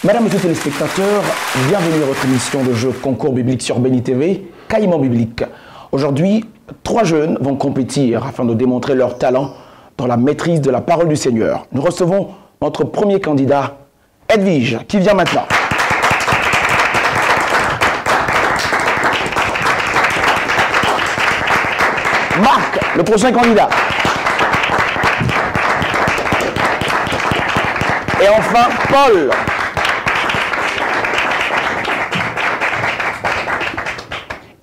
Mesdames et messieurs téléspectateurs, bienvenue à votre émission de jeu concours biblique sur Béni TV, Caïman biblique. Aujourd'hui, 3 jeunes vont compétir afin de démontrer leur talent dans la maîtrise de la parole du Seigneur. Nous recevons notre premier candidat, Edwige, qui vient maintenant. Marc, le prochain candidat. Et enfin, Paul.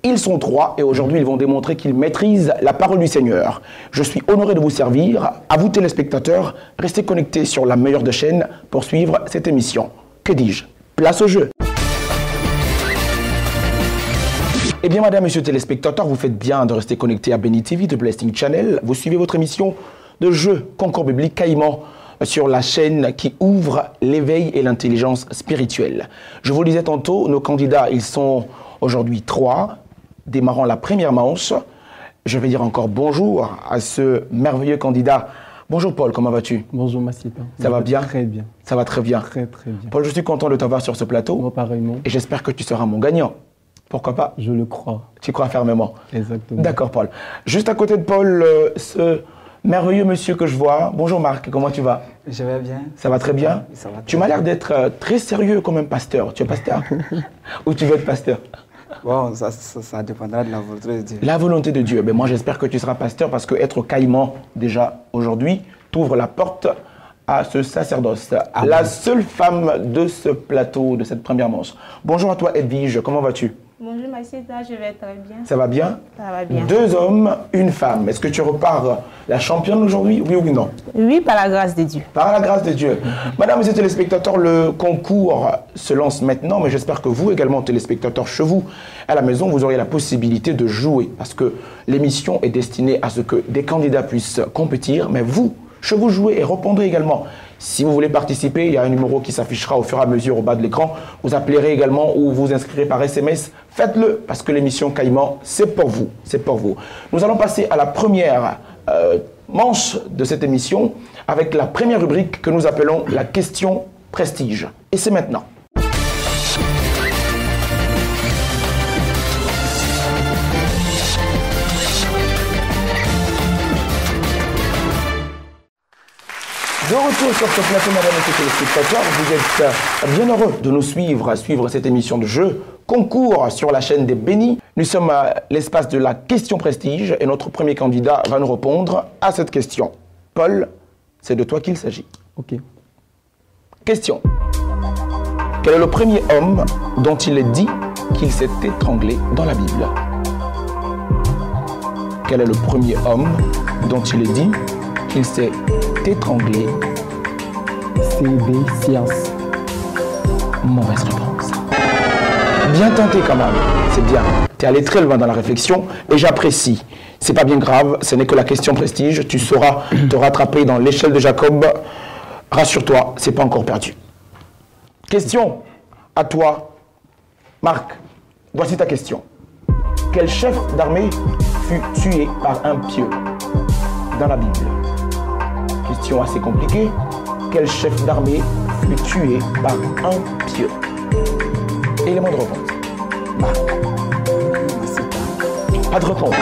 Ils sont 3 et aujourd'hui, ils vont démontrer qu'ils maîtrisent la parole du Seigneur. Je suis honoré de vous servir. À vous, téléspectateurs, restez connectés sur la meilleure des chaînes pour suivre cette émission. Que dis-je? Place au jeu. Eh bien, madame, monsieur téléspectateurs, vous faites bien de rester connectés à Béni TV de Blessing Channel. Vous suivez votre émission de jeu concours biblique Caïman sur la chaîne qui ouvre l'éveil et l'intelligence spirituelle. Je vous le disais tantôt, nos candidats, ils sont aujourd'hui 3. Démarrant la première manche, je vais dire encore bonjour à ce merveilleux candidat. Bonjour Paul, comment vas-tu? Bonjour Massita. Ça va bien? Très bien. Ça va très bien. Très bien. Paul, je suis content de t'avoir sur ce plateau. Moi pareillement. Et j'espère que tu seras mon gagnant. Pourquoi pas? Je le crois. Tu crois fermement? Exactement. D'accord Paul. Juste à côté de Paul, ce merveilleux monsieur que je vois. Bonjour Marc, comment tu vas? Je vais bien. Ça va très bien? Ça va Tu m'as l'air d'être très sérieux comme un pasteur. Tu es pasteur? Ou tu veux être pasteur? Bon, ça dépendra de la volonté de Dieu. La volonté de Dieu. Ben moi, j'espère que tu seras pasteur parce que être caïman, déjà, aujourd'hui, t'ouvre la porte à ce sacerdoce. Amen. La seule femme de ce plateau, de cette première manche. Bonjour à toi, Edwige. Comment vas-tu? Bonjour Massita, je vais très bien. Ça va bien? Ça va bien. 2 hommes, 1 femme. Est-ce que tu repars la championne aujourd'hui? Oui ou non? Oui, par la grâce de Dieu. Par la grâce de Dieu. Madame et messieurs téléspectateurs, le concours se lance maintenant, mais j'espère que vous également, téléspectateurs, chez vous, à la maison, vous aurez la possibilité de jouer, parce que l'émission est destinée à ce que des candidats puissent compétir, mais vous, chez vous, jouez et répondez également. Si vous voulez participer, il y a un numéro qui s'affichera au fur et à mesure au bas de l'écran. Vous appellerez également ou vous inscrirez par SMS. Faites-le parce que l'émission Caïman, c'est pour vous. C'est pour vous. Nous allons passer à la première manche de cette émission avec la première rubrique que nous appelons la question prestige. Et c'est maintenant. De retour sur ce plateau, mesdames et messieurs téléspectateurs, vous êtes bien heureux de nous suivre cette émission de jeu concours sur la chaîne des Bénis. Nous sommes à l'espace de la question prestige et notre premier candidat va nous répondre à cette question. Paul, c'est de toi qu'il s'agit. Ok. Question. Quel est le premier homme dont il est dit qu'il s'est étranglé dans la Bible? Quel est le premier homme dont il est dit qu'il s'est étranglé? CB Science. Mauvaise réponse. Bien tenté quand même, c'est bien. Tu es allé très loin dans la réflexion et j'apprécie. C'est pas bien grave, ce n'est que la question prestige. Tu sauras te rattraper dans l'échelle de Jacob. Rassure-toi, c'est pas encore perdu. Question à toi, Marc. Voici ta question. Quel chef d'armée fut tué par un pieu dans la Bible? Question assez compliquée. Quel chef d'armée fut tué par un pieu? Élément de réponse. Marc. Pas de réponse.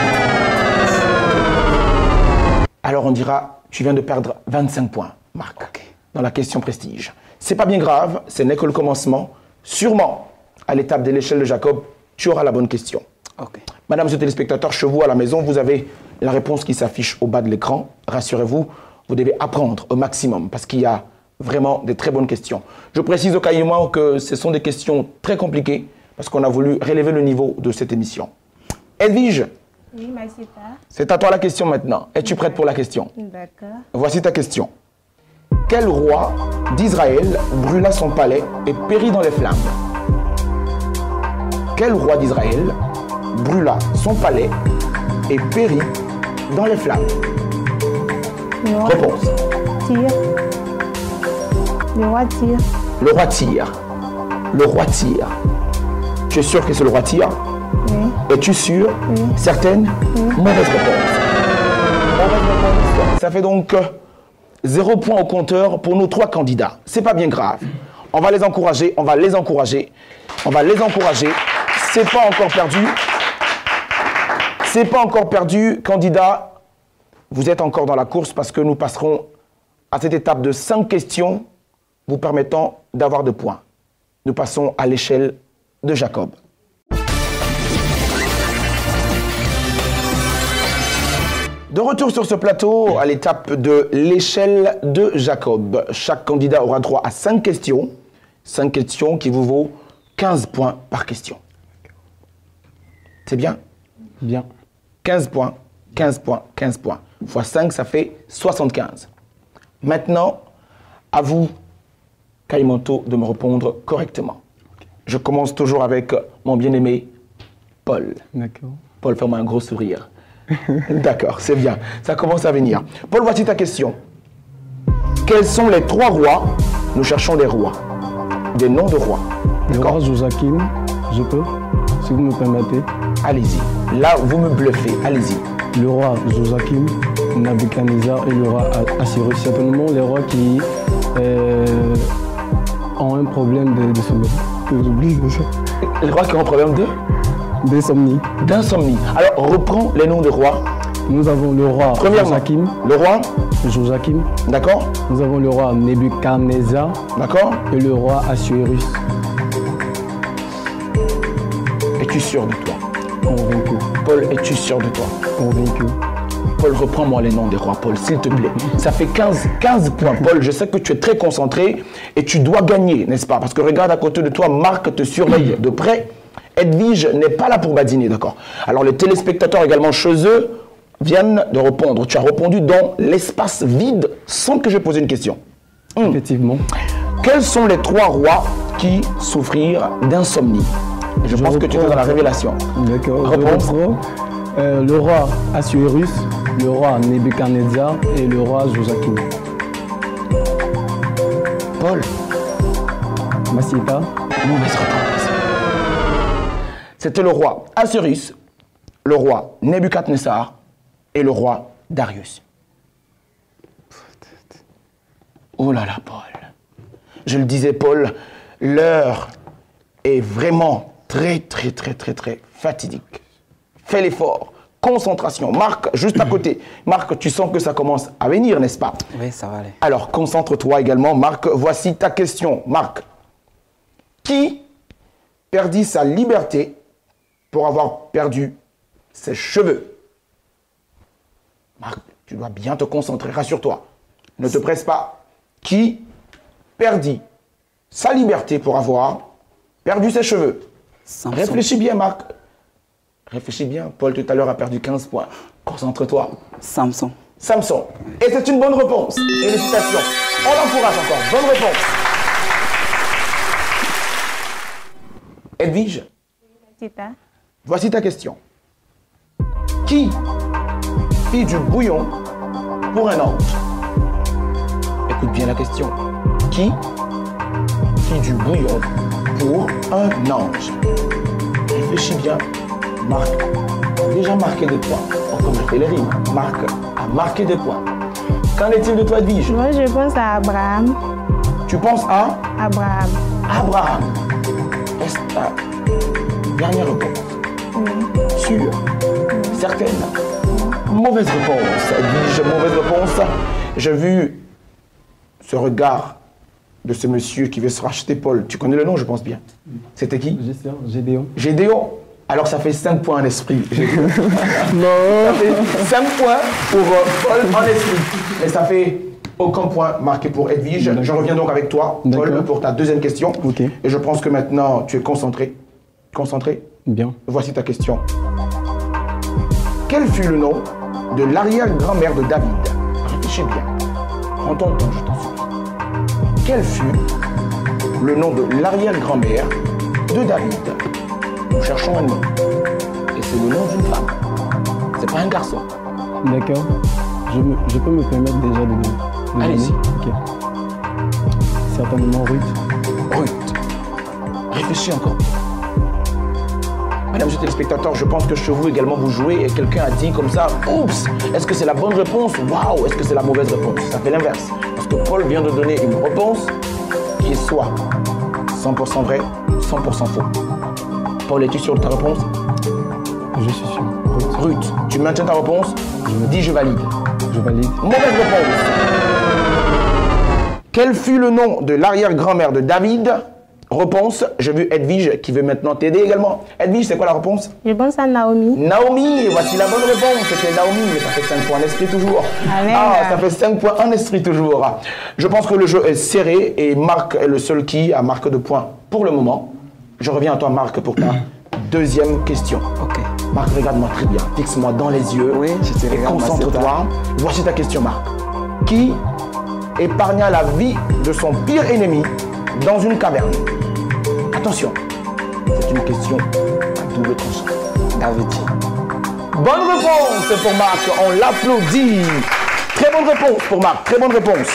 Alors on dira, tu viens de perdre 25 points, Marc, dans la question prestige. C'est pas bien grave, ce n'est que le commencement. Sûrement, à l'étape de l'échelle de Jacob, tu auras la bonne question. Ok. Madame, monsieur téléspectateurs, chez vous à la maison, vous avez la réponse qui s'affiche au bas de l'écran. Rassurez-vous, vous devez apprendre au maximum parce qu'il y a vraiment des très bonnes questions. Je précise au caïman que ce sont des questions très compliquées parce qu'on a voulu relever le niveau de cette émission. Edwige, Oui, Massita. c'est à toi la question maintenant. Es-tu prête pour la question? D'accord. Voici ta question. Quel roi d'Israël brûla son palais et périt dans les flammes? Quel roi d'Israël brûla son palais et périt dans les flammes? Le roi Réponse. Tyr. Le roi Tyr. Le roi Tyr. Le roi Tyr. Tu es sûr que c'est le roi Tyr? Oui. Es-tu sûr? Oui. Certaine? Oui. Mauvaise réponse. Mauvaise réponse. Ça fait donc 0 point au compteur pour nos 3 candidats. C'est pas bien grave. On va les encourager, on va les encourager. On va les encourager. C'est pas encore perdu. C'est pas encore perdu, candidat. Vous êtes encore dans la course parce que nous passerons à cette étape de 5 questions vous permettant d'avoir 2 points. Nous passons à l'échelle de Jacob. De retour sur ce plateau, à l'étape de l'échelle de Jacob. Chaque candidat aura droit à 5 questions. 5 questions qui vous vaut 15 points par question. C'est bien? Bien. 15 points, 15 points, 15 points. Fois 5, ça fait 75. Maintenant, à vous, Kaimanto, de me répondre correctement. Je commence toujours avec mon bien-aimé Paul. D'accord. Paul, fais-moi un gros sourire. D'accord, c'est bien. Ça commence à venir. Paul, voici ta question. Quels sont les 3 rois? Nous cherchons des rois. Des noms de rois. Le roi Joachim, je peux, si vous me permettez. Allez-y. Là, vous me bluffez. Allez-y. Le roi Joachim, Nabuchodonosor et le roi Assyrus. Certainement les rois qui ont un problème de sommeil. J'oublie de ça. Les rois qui ont un problème de? D'insomnie. D'insomnie. Alors, reprends les noms de rois. Nous avons le roi Joachim. Le roi Joachim. D'accord. Nous avons le roi Nebuchadnezzar. D'accord. Et le roi Assyrus. Es-tu sûr de toi? Convaincu. Paul, es-tu sûr de toi? Convaincu. Paul, reprends-moi les noms des rois, Paul, s'il te plaît. Ça fait 15 points, Paul. Je sais que tu es très concentré et tu dois gagner, n'est-ce pas? Parce que regarde à côté de toi, Marc te surveille de près. Edwige n'est pas là pour badiner, d'accord? Alors les téléspectateurs également chez eux viennent de répondre. Tu as répondu dans l'espace vide sans que je pose une question. Effectivement. Quels sont les 3 rois qui souffrirent d'insomnie? Je pense que tu es dans la révélation. D'accord. Réponse. Le roi Assyrus, le roi Nebuchadnezzar et le roi Joachim. Paul. Massita. Mauvaise réponse. C'était le roi Assyrus, le roi Nebuchadnezzar et le roi Darius. Oh là là, Paul. Je le disais, Paul, l'heure est vraiment très fatidique. Fais l'effort. Concentration. Marc, juste à côté. Marc, tu sens que ça commence à venir, n'est-ce pas? Oui, ça va aller. Alors, concentre-toi également. Marc, voici ta question. Marc, qui perdit sa liberté pour avoir perdu ses cheveux? Marc, tu dois bien te concentrer, rassure-toi. Ne te presse pas. Qui perdit sa liberté pour avoir perdu ses cheveux? Samson. Réfléchis bien, Marc. Réfléchis bien. Paul, tout à l'heure, a perdu 15 points. Concentre-toi. Samson. Samson. Et c'est une bonne réponse. Félicitations. On l'encourage encore. Bonne réponse. Edwige, Tita. voici ta question. Qui fit du bouillon pour un ange? Écoute bien la question. Qui fit du bouillon pour un ange? Réfléchis bien. Marc a déjà marqué 2 points. Oh, comme je fais les rimes. Marc a marqué 2 points. Qu'en est-il de toi, Edwige? Moi, je pense à Abraham. Tu penses à Abraham. Abraham. Est-ce ta dernière réponse? Oui. Sûre? Certaine? Mauvaise réponse. Edwige, mauvaise réponse. J'ai vu ce regard de ce monsieur qui veut se racheter Paul. Tu connais le nom, je pense bien. C'était qui? Gédéon. Gédéon. Alors ça fait 5 points en esprit. Non. Ça fait 5 points pour Paul en esprit. Mais ça fait aucun point marqué pour Edwige. Je reviens donc avec toi, Paul, pour ta deuxième question. Ok. Et je pense que maintenant tu es concentré. Concentré? Bien. Voici ta question. Quel fut le nom de l'arrière-grand-mère de David? Réfléchis bien. Prends ton temps, je t'en supplie. Quel fut le nom de l'arrière-grand-mère de David? Nous cherchons un nom. Et c'est le nom d'une femme. C'est pas un garçon. D'accord. Je peux me permettre déjà de donner. Allez-y. Ok. Certainement Ruth. Ruth. Réfléchis encore. Mesdames et téléspectateurs, je pense que chez vous également vous jouez et quelqu'un a dit comme ça, oups, est-ce que c'est la bonne réponse? Waouh, est-ce que c'est la mauvaise réponse? Ça fait l'inverse. Parce que Paul vient de donner une réponse qui est soit 100% vrai, 100% faux. Paul, es-tu sûr de ta réponse? Je suis sûr. Ruth, tu maintiens ta réponse? Dis je valide. Je valide. Mauvaise réponse. Quel fut le nom de l'arrière-grand-mère de David? Réponse, j'ai vu Edwige qui veut maintenant t'aider également. Edwige, c'est quoi la réponse? Je pense à Naomi. Naomi, voici la bonne réponse. C'était Naomi, mais ça fait 5 points en esprit toujours. Amen. Ah, ça fait 5 points en esprit toujours. Je pense que le jeu est serré et Marc est le seul qui a marqué de points pour le moment. Je reviens à toi, Marc, pour ta deuxième question. Ok. Marc, regarde-moi très bien. Fixe-moi dans les yeux. Oui, je te Et regarde. concentre-toi. Voici ta question, Marc. Qui épargna la vie de son pire ennemi dans une caverne? Attention, c'est une question à double tranchant. David. Bonne réponse pour Marc, on l'applaudit. Très bonne réponse pour Marc, très bonne réponse.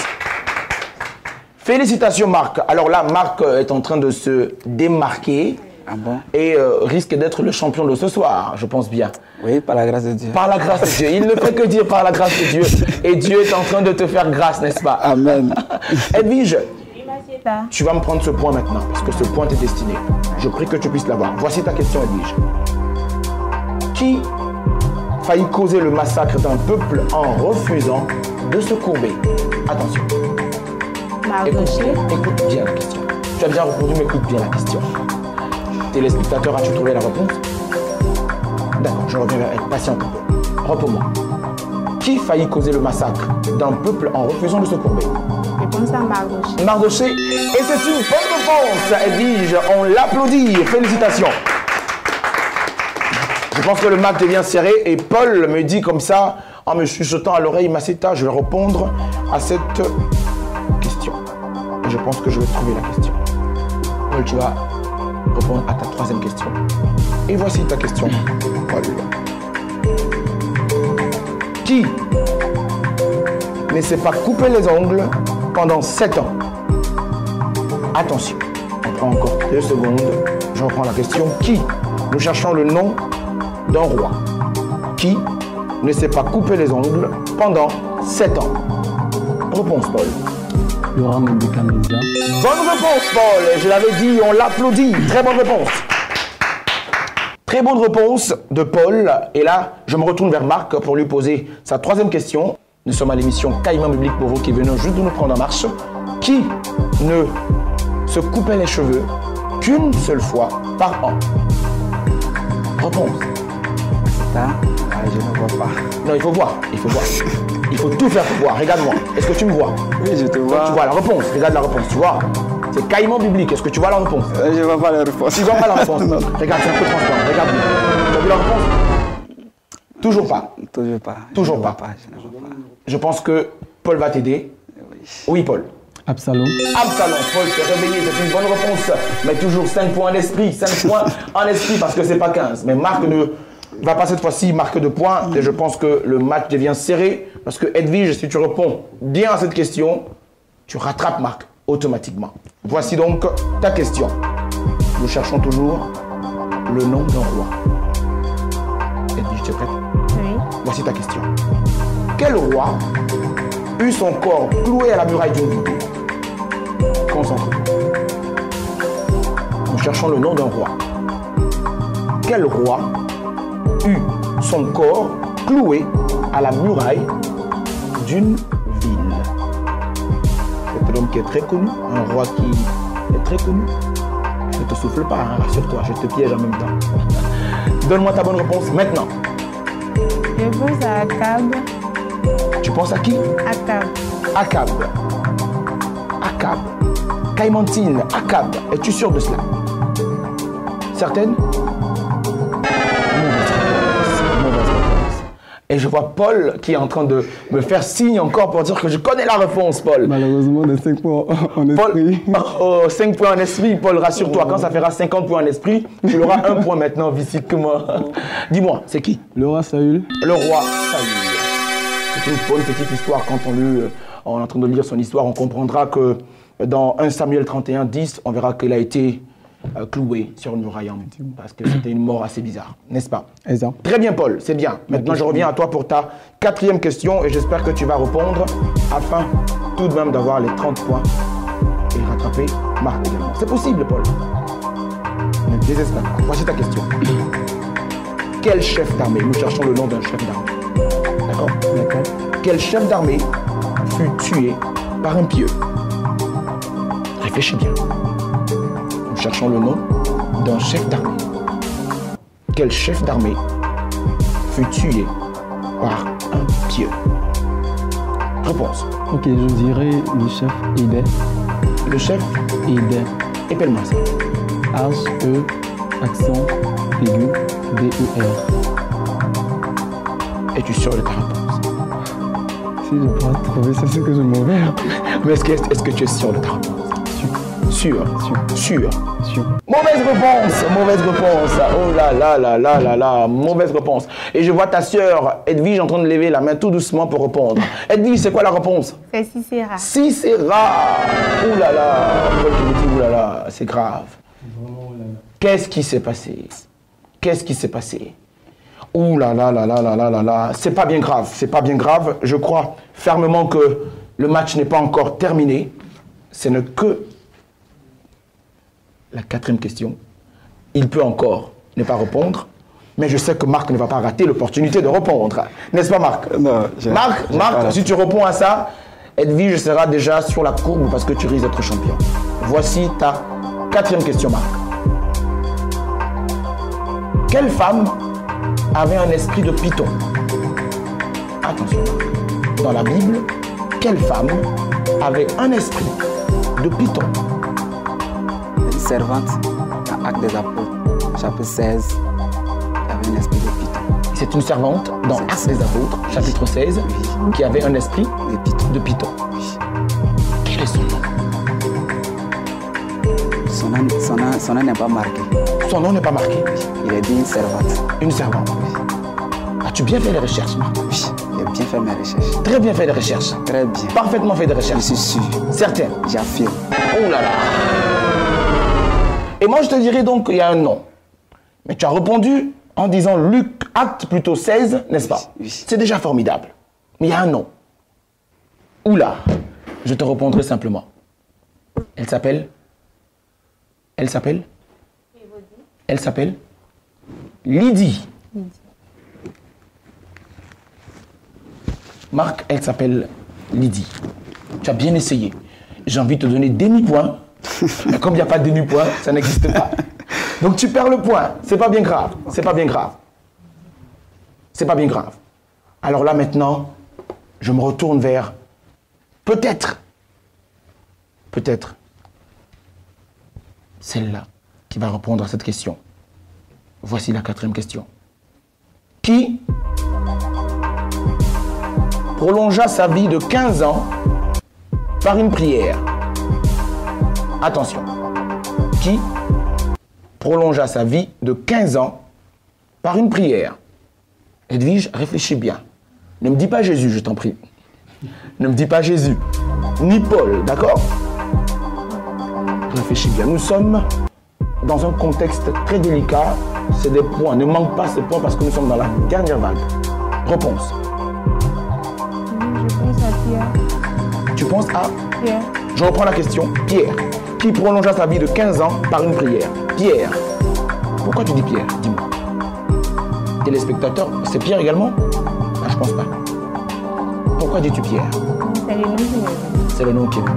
Félicitations Marc. Alors là, Marc est en train de se démarquer. Ah bon? Et risque d'être le champion de ce soir, je pense bien. Oui, par la grâce de Dieu. Par la grâce de Dieu. Il ne fait que dire par la grâce de Dieu. Et Dieu est en train de te faire grâce, n'est-ce pas? Amen. Edwige, Imagita. tu vas me prendre ce point maintenant, parce que ce point t'est destiné. Je prie que tu puisses l'avoir. Voici ta question, Edwige. Qui faillit causer le massacre d'un peuple en refusant de se courber? Attention. Mardoché. Écoute bien la question. Tu as bien répondu, mais écoute bien la question. Téléspectateur, as-tu trouvé la réponse? D'accord, je reviens vers elle. Patiente un peu. Repos-moi. Qui faillit causer le massacre d'un peuple en refusant de se courber? Je pense à Mardoché. Mardoché. Et c'est une bonne réponse, Edwige. On l'applaudit. Félicitations. Je pense que le match devient serré et Paul me dit comme ça, en me chuchotant à l'oreille, Maceta, je vais répondre à cette question. Et je pense que je vais trouver la question. Paul, tu vas répondre à ta troisième question. Et voici ta question, Paul. Qui ne s'est pas coupé les ongles pendant 7 ans? Attention, on prend encore 2 secondes. Je reprends la question. Qui? Nous cherchons le nom d'un roi. Qui ne s'est pas coupé les ongles pendant 7 ans? Réponse, Paul. Le roi Nebuchadnezzar. Bonne réponse, Paul. Je l'avais dit, on l'applaudit. Très bonne réponse. Très bonne réponse de Paul. Et là, je me retourne vers Marc pour lui poser sa troisième question. Nous sommes à l'émission Caïman Biblique pour vous qui venez juste de nous prendre en marche. Qui ne se coupait les cheveux qu'une seule fois par an? Réponse. Ça, je ne vois pas. Non, il faut voir. Il faut voir. Il faut tout faire pour voir. Regarde-moi. Est-ce que tu me vois? Oui, je te vois. Tu vois la réponse. Regarde la réponse. Tu vois? C'est Caïman Biblique. Est-ce que tu vois la réponse? Je ne vois pas la réponse. Tu vois pas la réponse? Regarde, c'est un peu transparent. Regarde. Tu as vu la réponse? Toujours pas. Toujours pas. Toujours Je ne vois pas. Je ne vois pas. Je pense que Paul va t'aider. Oui. Oui, Paul. Absalom. Absalom, Paul s'est réveillé, c'est une bonne réponse. Mais toujours 5 points en esprit, 5 points en esprit parce que c'est pas 15. Mais Marc ne va pas cette fois-ci marquer de points. Et je pense que le match devient serré. Parce que Edwige, si tu réponds bien à cette question, tu rattrapes Marc automatiquement. Voici donc ta question. Nous cherchons toujours le nom d'un roi. Edwige, tu es prête? Oui. Voici ta question. Quel roi eut son corps cloué à la muraille d'une ville? Concentre-toi. Nous cherchons le nom d'un roi. Quel roi eut son corps cloué à la muraille d'une ville? C'est un homme qui est très connu, un roi qui est très connu. Je ne te souffle pas, hein, rassure-toi, je te piège en même temps. Donne-moi ta bonne réponse maintenant. Je pense à Akab. Tu penses à qui? Akab. Akab. Akab. Caïmantine, Akab. Es-tu sûr de cela? Certaine? Mauvaise réponse. Et je vois Paul qui est en train de me faire signe encore pour dire que je connais la réponse, Paul. Malheureusement, des 5 points en Paul, esprit. oh, 5 points en esprit, Paul, rassure-toi, quand ça fera 50 points en esprit, tu auras 1 point maintenant, physiquement. Dis-moi, c'est qui? Le roi Saül. Le roi Saül. C'est une bonne petite histoire. Quand on est en train de lire son histoire, on comprendra que dans 1 Samuel 31, 10, on verra qu'il a été cloué sur une muraille parce que c'était une mort assez bizarre, n'est-ce pas? Exact. Très bien, Paul, c'est bien. Maintenant, je reviens à toi pour ta 4e question et j'espère que tu vas répondre afin tout de même d'avoir les 30 points et rattraper Marc également. C'est possible, Paul. Ne désespère pas. Voici ta question. Quel chef d'armée, nous cherchons le nom d'un chef d'armée. D'accord? D'accord. Quel chef d'armée fut tué par un pieux? Réfléchis bien. Nous cherchons le nom d'un chef d'armée. Quel chef d'armée fut tué par un pieux? Réponse. Ok, je dirais le chef Eder. Le chef, Eder. épelle-moi ça. H-E, accent aigu, D-E-R. Es-tu sûr de ta réponse? Si je pourrais trouver, c'est ce que je m'en vais. Mais est-ce que tu es sûr de ta réponse? Sûr. Sûr. Sûr. Mauvaise réponse, mauvaise réponse. Oh là là là là là là, mauvaise réponse. Et je vois ta sœur Edwige en train de lever la main tout doucement pour répondre. Edwige, c'est quoi la réponse? C'est Sisera. Sisera. Oh là là, Paul qui me dit, oh là là, c'est grave. Qu'est-ce qui s'est passé? Qu'est-ce qui s'est passé? Oh là là là là là là là là, c'est pas bien grave, c'est pas bien grave. Je crois fermement que le match n'est pas encore terminé. Ce n'est que la 4e question. Il peut encore ne pas répondre, mais je sais que Marc ne va pas rater l'opportunité de répondre. N'est-ce pas, Marc? Non, Marc, si tu réponds à ça, Edwige sera déjà sur la courbe parce que tu risques d'être champion. Voici ta 4e question, Marc. Quelle femme avait un esprit de python? Attention, dans la Bible, quelle femme avait un esprit de python? Une servante à Actes des Apôtres, chapitre 16, qui avait un esprit de python. C'est une servante dans Actes des Apôtres, chapitre 16, qui avait un esprit de python. Quel est son nom? Son nom n'est pas marqué. Son nom n'est pas marqué. Il est dit une servante. Une servante. As-tu bien fait les recherches, Marc? Oui, j'ai bien fait mes recherches. Très bien fait les recherches. Très bien. Parfaitement fait des Je recherches. suis sûr. Certain. J'affirme. Oh là là. Et moi, je te dirais donc qu'il y a un nom. Mais tu as répondu en disant Luc, acte plutôt 16, n'est-ce pas? Oui. C'est déjà formidable. Mais il y a un nom. Oula. Je te répondrai simplement. Elle s'appelle? Lydie. Marc, elle s'appelle Lydie. Tu as bien essayé. J'ai envie de te donner demi-point. Mais comme il n'y a pas de demi-point, ça n'existe pas. Donc tu perds le point. C'est pas bien grave. C'est pas bien grave. C'est pas bien grave. Alors là maintenant, je me retourne vers peut-être celle-là qui va répondre à cette question. Voici la 4e question. Qui prolongea sa vie de 15 ans par une prière? Attention. Qui prolongea sa vie de 15 ans par une prière? Edwige, réfléchis bien. Ne me dis pas Jésus, je t'en prie. Ne me dis pas Jésus, ni Paul, d'accord? Réfléchis bien. Nous sommes dans un contexte très délicat. C'est des points. Ne manque pas ces points parce que nous sommes dans la dernière vague. Réponse. Je pense à Pierre. Tu penses à? Pierre. Je reprends la question. Pierre. Qui prolongea sa vie de 15 ans par une prière? Pierre. Pourquoi tu dis Pierre? Dis-moi. Téléspectateur, c'est Pierre également? Ah, je pense pas. Pourquoi dis-tu Pierre? C'est le nom qui me vient. C'est le nom qui est venu.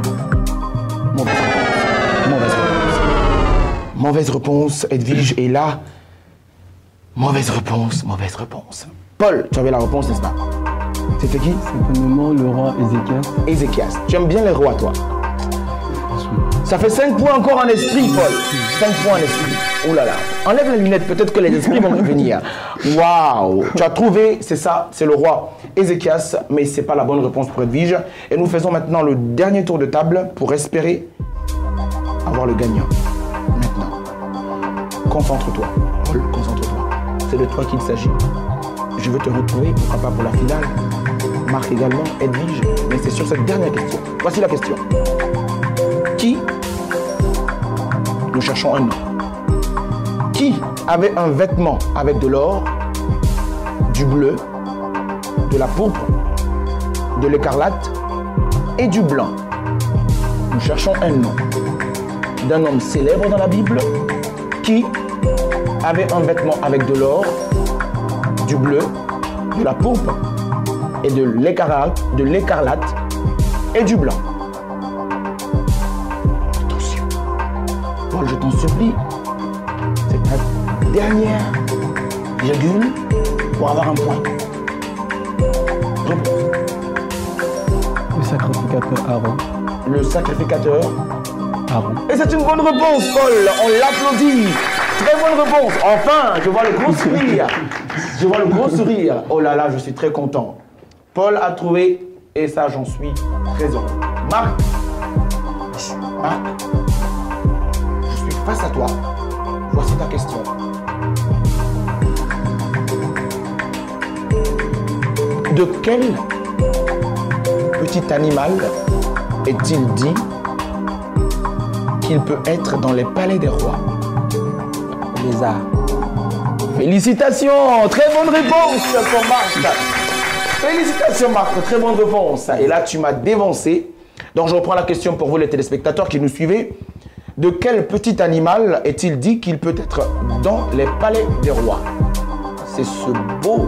Mauvaise réponse. Mauvaise réponse. Mauvaise réponse, Edwige. Et là, mauvaise réponse, mauvaise réponse. Paul, tu avais la réponse, n'est-ce pas? C'était qui? Certainement le roi Ézéchias. Ézéchias. Tu aimes bien les rois, toi? Ça fait 5 points encore en esprit, Paul. 5 points en esprit. Oh là là. Enlève les lunettes, peut-être que les esprits vont revenir. Waouh. Tu as trouvé, c'est ça, c'est le roi Ézéchias, mais ce n'est pas la bonne réponse pour Edwige. Et nous faisons maintenant le dernier tour de table pour espérer avoir le gagnant. Maintenant, concentre-toi. Paul, concentre-toi. C'est de toi qu'il s'agit. Je veux te retrouver, pourquoi pas pour la finale. Marc également, Edwige, mais c'est sur cette dernière question. Voici la question. Qui, nous cherchons un nom, qui avait un vêtement avec de l'or, du bleu, de la pourpre, de l'écarlate et du blanc? Nous cherchons un nom. d'un homme célèbre dans la Bible qui avait un vêtement avec de l'or, du bleu, de la pourpre et de l'écarlate et du blanc. Attention, Paul, je t'en supplie, c'est ta dernière virgule pour avoir un point. Réponse. Le sacrificateur Aaron. Le sacrificateur Aaron. Et c'est une bonne réponse, Paul. On l'applaudit. Très bonne réponse. Enfin, je vois le gros sourire. Je vois le gros sourire. Oh là là, je suis très content. Paul a trouvé, et ça, j'en suis très heureux. Marc, je suis face à toi. Voici ta question. De quel petit animal est-il dit qu'il peut être dans les palais des rois? Lézard. Félicitations, très bonne réponse pour Marc. Félicitations Marc, très bonne réponse. Et là tu m'as dévancé. Donc je reprends la question pour vous les téléspectateurs qui nous suivez. De quel petit animal est-il dit qu'il peut être dans les palais des rois? C'est ce beau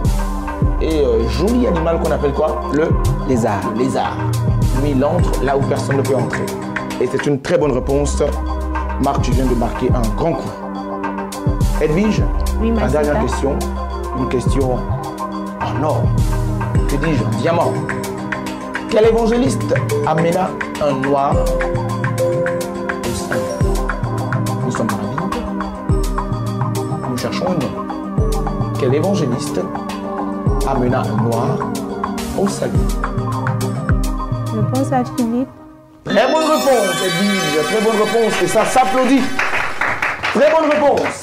et joli animal qu'on appelle quoi? Le Lézard. Le lézard. Lui, il entre là où personne ne peut entrer. Et c'est une très bonne réponse. Marc, tu viens de marquer un grand coup. Edwige, Oui, la Massita. dernière question, une question en or. Que dis-je? En diamant. Quel évangéliste amena un noir au salut? Nous sommes dans la Bible. Nous cherchons un nom. Quel évangéliste amena un noir au salut? Je pense à Philippe. Très bonne réponse, Edwige. Très bonne réponse. Et ça s'applaudit. Très bonne réponse.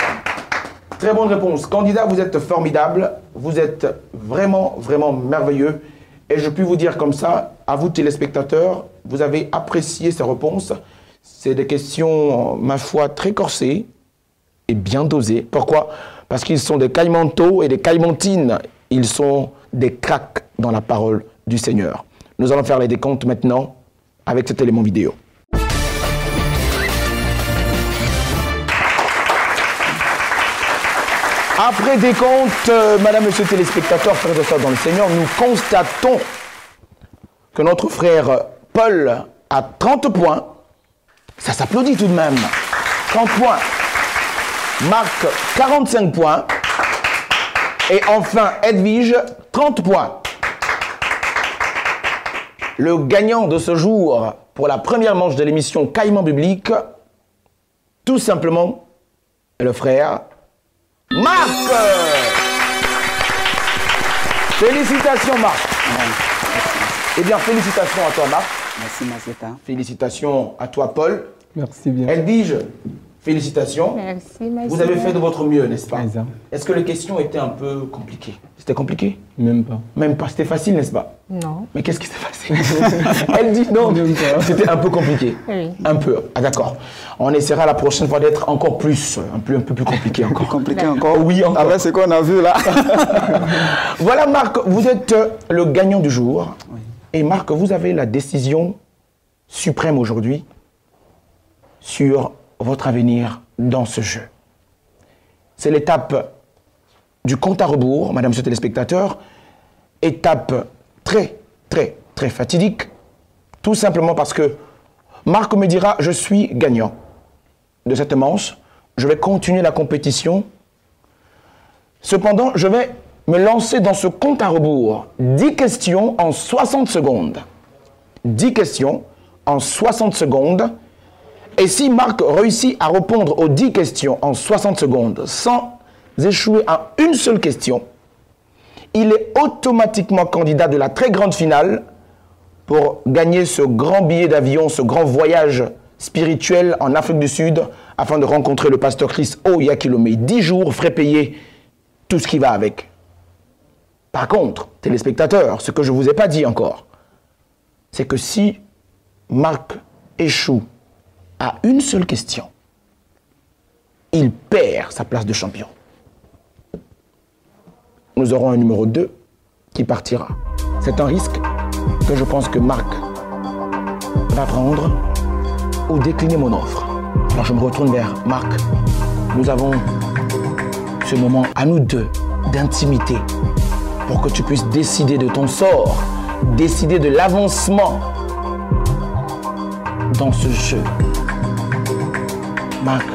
Très bonne réponse. Candidat, vous êtes formidable. Vous êtes vraiment, vraiment merveilleux. Et je puis vous dire comme ça, à vous téléspectateurs, vous avez apprécié ces réponses. C'est des questions, ma foi, très corsées et bien dosées. Pourquoi? Parce qu'ils sont des caïmantos et des caïmantines. Ils sont des cracks dans la parole du Seigneur. Nous allons faire les décomptes maintenant avec cet élément vidéo. Après décompte, madame, monsieur téléspectateurs, frères et sœurs dans le Seigneur, nous constatons que notre frère Paul a 30 points. Ça s'applaudit tout de même. 30 points. Marc, 45 points. Et enfin, Edwige, 30 points. Le gagnant de ce jour pour la première manche de l'émission Caïman Biblique, tout simplement, est le frère Marc. Félicitations Marc. Eh bien, félicitations à toi Marc. Merci, Massita. Félicitations à toi Paul. Merci bien. Edwige, félicitations. Merci, Massita. Vous avez fait de votre mieux, n'est-ce pas? Exact. Est-ce que les questions étaient un peu compliquées? C'était compliqué? Même pas. Même pas, c'était facile, n'est-ce pas? Non. Mais qu'est-ce qui s'est passé? Elle dit non, Même pas. c'était un peu compliqué. Oui. Un peu, ah d'accord. On essaiera la prochaine fois d'être encore plus, un peu plus compliqué encore. Compliqué encore. Oui, encore. Avec ce qu'on a vu là. Voilà Marc, vous êtes le gagnant du jour. Oui. Et Marc, vous avez la décision suprême aujourd'hui sur votre avenir dans ce jeu. C'est l'étape du compte à rebours, madame, monsieur téléspectateur. Étape très, très, très fatidique. Tout simplement parce que Marc me dira, je suis gagnant de cette manche. Je vais continuer la compétition. Cependant, je vais me lancer dans ce compte à rebours. 10 questions en 60 secondes. 10 questions en 60 secondes. Et si Marc réussit à répondre aux 10 questions en 60 secondes sans échouer à une seule question, il est automatiquement candidat de la très grande finale pour gagner ce grand billet d'avion, ce grand voyage spirituel en Afrique du Sud afin de rencontrer le pasteur Chris Oyakilome. 10 jours, frais payés, tout ce qui va avec. Par contre, téléspectateurs, ce que je ne vous ai pas dit encore, c'est que si Marc échoue à une seule question, il perd sa place de champion. Nous aurons un numéro 2 qui partira. C'est un risque que je pense que Marc va prendre ou décliner mon offre. Alors je me retourne vers Marc. Nous avons ce moment à nous deux d'intimité pour que tu puisses décider de ton sort, décider de l'avancement dans ce jeu. Marc,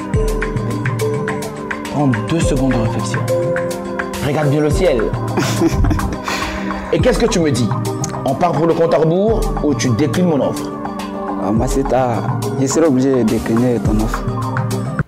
prends 2 secondes de réflexion. Regarde bien le ciel. Et qu'est-ce que tu me dis? On part pour le compte à rebours ou tu déclines mon offre? Masseta, je serai obligé de décliner ton offre.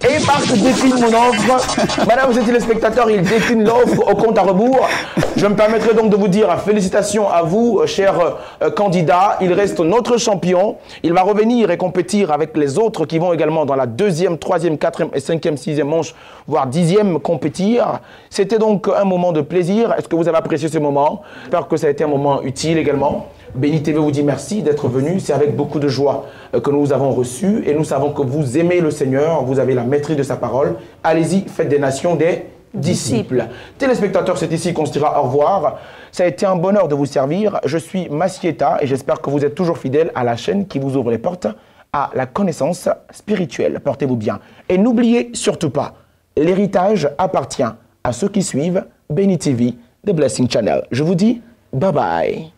Et Marc décline mon offre. Madame et téléspectateurs, il décline l'offre au compte à rebours. Je me permettrai donc de vous dire félicitations à vous, chers candidats. Il reste notre champion. Il va revenir et compétir avec les autres qui vont également dans la 2e, 3e, 4e et 5e, 6e manche, voire 10e compétir. C'était donc un moment de plaisir. Est-ce que vous avez apprécié ce moment? J'espère que ça a été un moment utile également. Béni TV vous dit merci d'être venu. C'est avec beaucoup de joie que nous vous avons reçu et nous savons que vous aimez le Seigneur, vous avez la maîtrise de sa parole. Allez-y, faites des nations des disciples. Téléspectateurs, c'est ici qu'on se dira au revoir. Ça a été un bonheur de vous servir. Je suis Massieta et j'espère que vous êtes toujours fidèles à la chaîne qui vous ouvre les portes à la connaissance spirituelle. Portez-vous bien. Et n'oubliez surtout pas, l'héritage appartient à ceux qui suivent Béni TV, The Blessing Channel. Je vous dis bye bye.